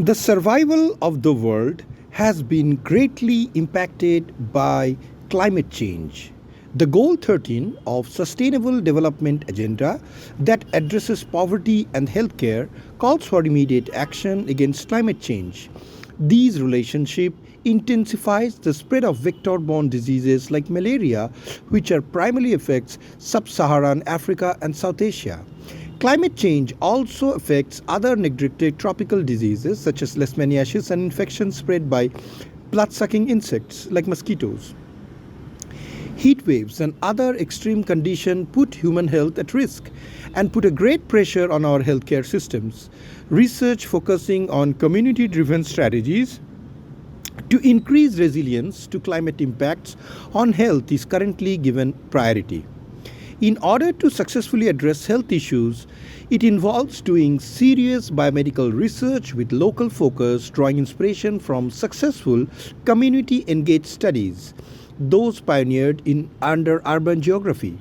The survival of the world has been greatly impacted by climate change. The Goal 13 of Sustainable Development Agenda that addresses poverty and healthcare calls for immediate action against climate change. These relationship intensifies the spread of vector-borne diseases like malaria, which are primarily affects sub-Saharan Africa and South Asia. Climate change also affects other neglected tropical diseases such as leishmaniasis and infections spread by blood-sucking insects like mosquitoes. Heat waves and other extreme conditions put human health at risk and put a great pressure on our healthcare systems. Research focusing on community-driven strategies to increase resilience to climate impacts on health is currently given priority. In order to successfully address health issues, it involves doing serious biomedical research with local focus, drawing inspiration from successful community engaged studies, those pioneered in under urban geography.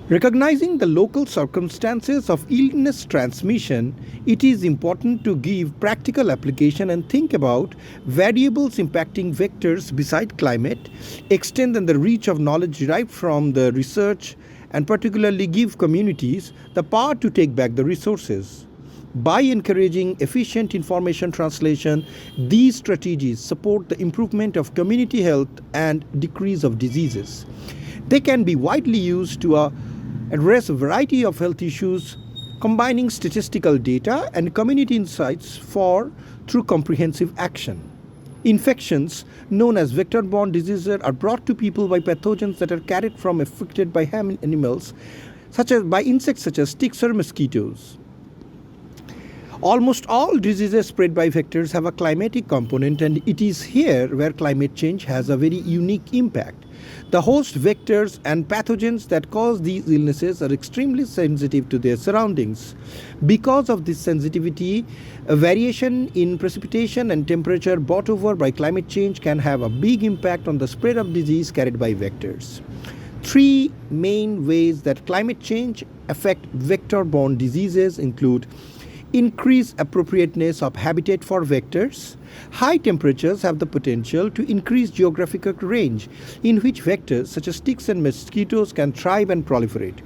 Recognizing the local circumstances of illness transmission, it is important to give practical application and think about variables impacting vectors beside climate, extend the reach of knowledge derived from the research, and particularly give communities the power to take back the resources. By encouraging efficient information translation, these strategies support the improvement of community health and decrease of diseases. They can be widely used to address a variety of health issues, combining statistical data and community insights through comprehensive action. Infections known as vector-borne diseases are brought to people by pathogens that are carried from affected by animals, such as by insects such as ticks or mosquitoes. Almost all diseases spread by vectors have a climatic component, and it is here where climate change has a very unique impact. The host vectors and pathogens that cause these illnesses are extremely sensitive to their surroundings. Because of this sensitivity, a variation in precipitation and temperature brought over by climate change can have a big impact on the spread of disease carried by vectors. Three main ways that climate change affect vector-borne diseases include increased appropriateness of habitat for vectors. High temperatures have the potential to increase geographical range in which vectors such as ticks and mosquitoes can thrive and proliferate.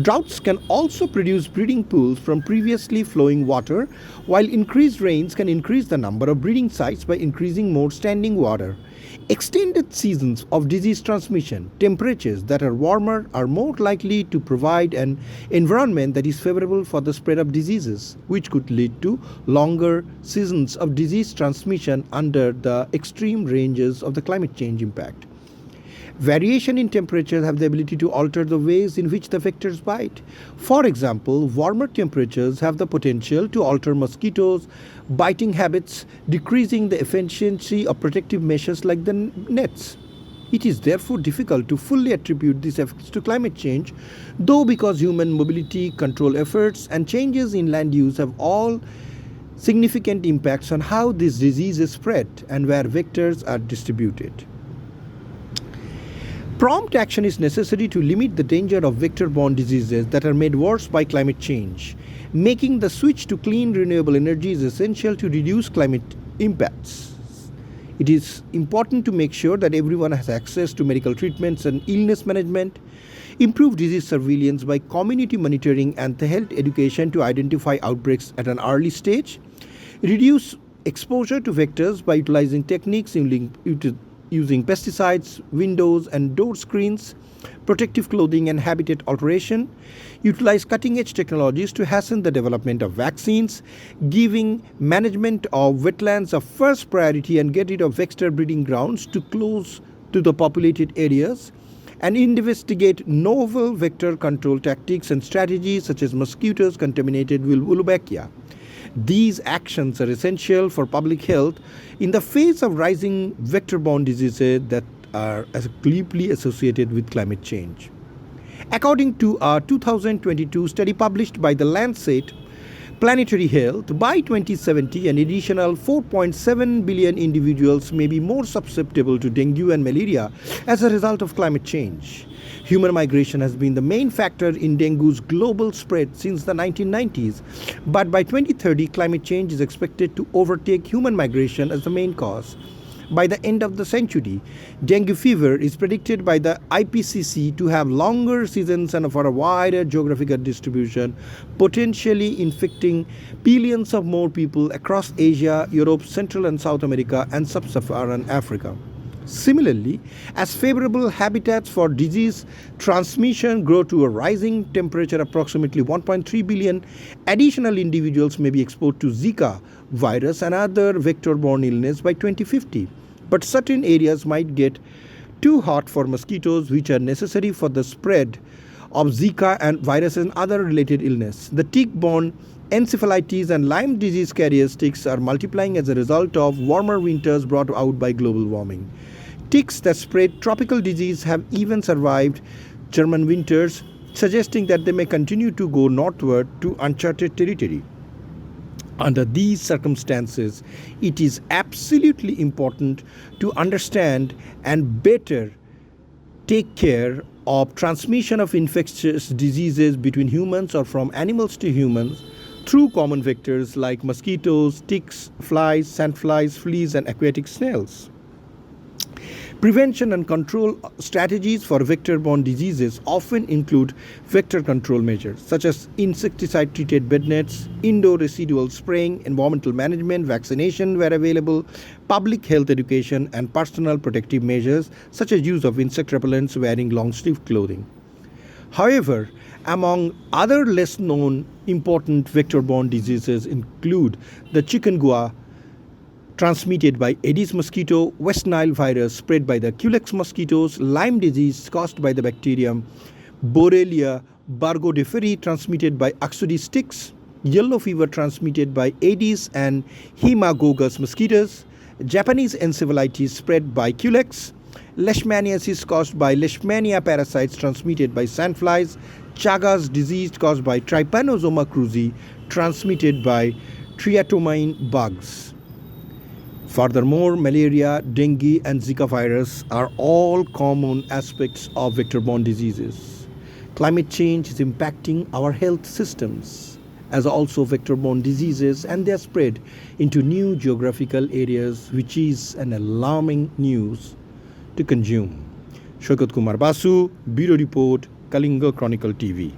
Droughts can also produce breeding pools from previously flowing water, while increased rains can increase the number of breeding sites by increasing more standing water. Extended seasons of disease transmission, temperatures that are warmer are more likely to provide an environment that is favorable for the spread of diseases, which could lead to longer seasons of disease transmission under the extreme ranges of the climate change impact. Variation in temperatures have the ability to alter the ways in which the vectors bite. For example, warmer temperatures have the potential to alter mosquitoes' biting habits, decreasing the efficiency of protective measures like the nets. It is therefore difficult to fully attribute these effects to climate change, though because human mobility, control efforts, and changes in land use have all significant impacts on how this disease is spread and where vectors are distributed. Prompt action is necessary to limit the danger of vector-borne diseases that are made worse by climate change. Making the switch to clean renewable energy is essential to reduce climate impacts. It is important to make sure that everyone has access to medical treatments and illness management, improve disease surveillance by community monitoring and the health education to identify outbreaks at an early stage, reduce exposure to vectors by utilizing techniques using pesticides, windows and door screens, protective clothing and habitat alteration, utilize cutting-edge technologies to hasten the development of vaccines, giving management of wetlands a first priority and get rid of vector breeding grounds too close to the populated areas, and investigate novel vector control tactics and strategies such as mosquitoes contaminated with Wolbachia. These actions are essential for public health in the face of rising vector-borne diseases that are deeply associated with climate change. According to a 2022 study published by The Lancet Planetary Health, by 2070, an additional 4.7 billion individuals may be more susceptible to dengue and malaria as a result of climate change. Human migration has been the main factor in dengue's global spread since the 1990s, but by 2030, climate change is expected to overtake human migration as the main cause. By the end of the century, dengue fever is predicted by the IPCC to have longer seasons and for a wider geographical distribution, potentially infecting billions of more people across Asia, Europe, Central and South America, and sub-Saharan Africa. Similarly, as favorable habitats for disease transmission grow to a rising temperature, approximately 1.3 billion additional individuals may be exposed to Zika virus and other vector-borne illness by 2050. But certain areas might get too hot for mosquitoes, which are necessary for the spread of Zika and viruses and other related illness. The tick-borne encephalitis and Lyme disease carrier ticks are multiplying as a result of warmer winters brought out by global warming. Ticks that spread tropical disease have even survived German winters, suggesting that they may continue to go northward to uncharted territory. Under these circumstances, it is absolutely important to understand and better take care of transmission of infectious diseases between humans or from animals to humans through common vectors like mosquitoes, ticks, flies, sandflies, fleas, and aquatic snails. Prevention and control strategies for vector-borne diseases often include vector control measures such as insecticide-treated bed nets, indoor residual spraying, environmental management, vaccination where available, public health education, and personal protective measures such as use of insect repellents, wearing long-sleeved clothing. However, among other less known important vector-borne diseases include the chikungunya transmitted by Aedes mosquito, West Nile virus spread by the Culex mosquitoes, Lyme disease caused by the bacterium Borrelia burgdorferi transmitted by Oxydes ticks, yellow fever transmitted by Aedes and Haemococcus mosquitoes, Japanese encephalitis spread by Culex, Leishmaniasis caused by Leishmania parasites transmitted by sandflies, Chagas disease caused by Trypanosoma cruzi transmitted by triatomine bugs. Furthermore, malaria, dengue, and Zika virus are all common aspects of vector-borne diseases. Climate change is impacting our health systems as also vector-borne diseases and their spread into new geographical areas, which is an alarming news to consume. Shokat Kumar Basu, Bureau Report, Kalinga Chronicle TV.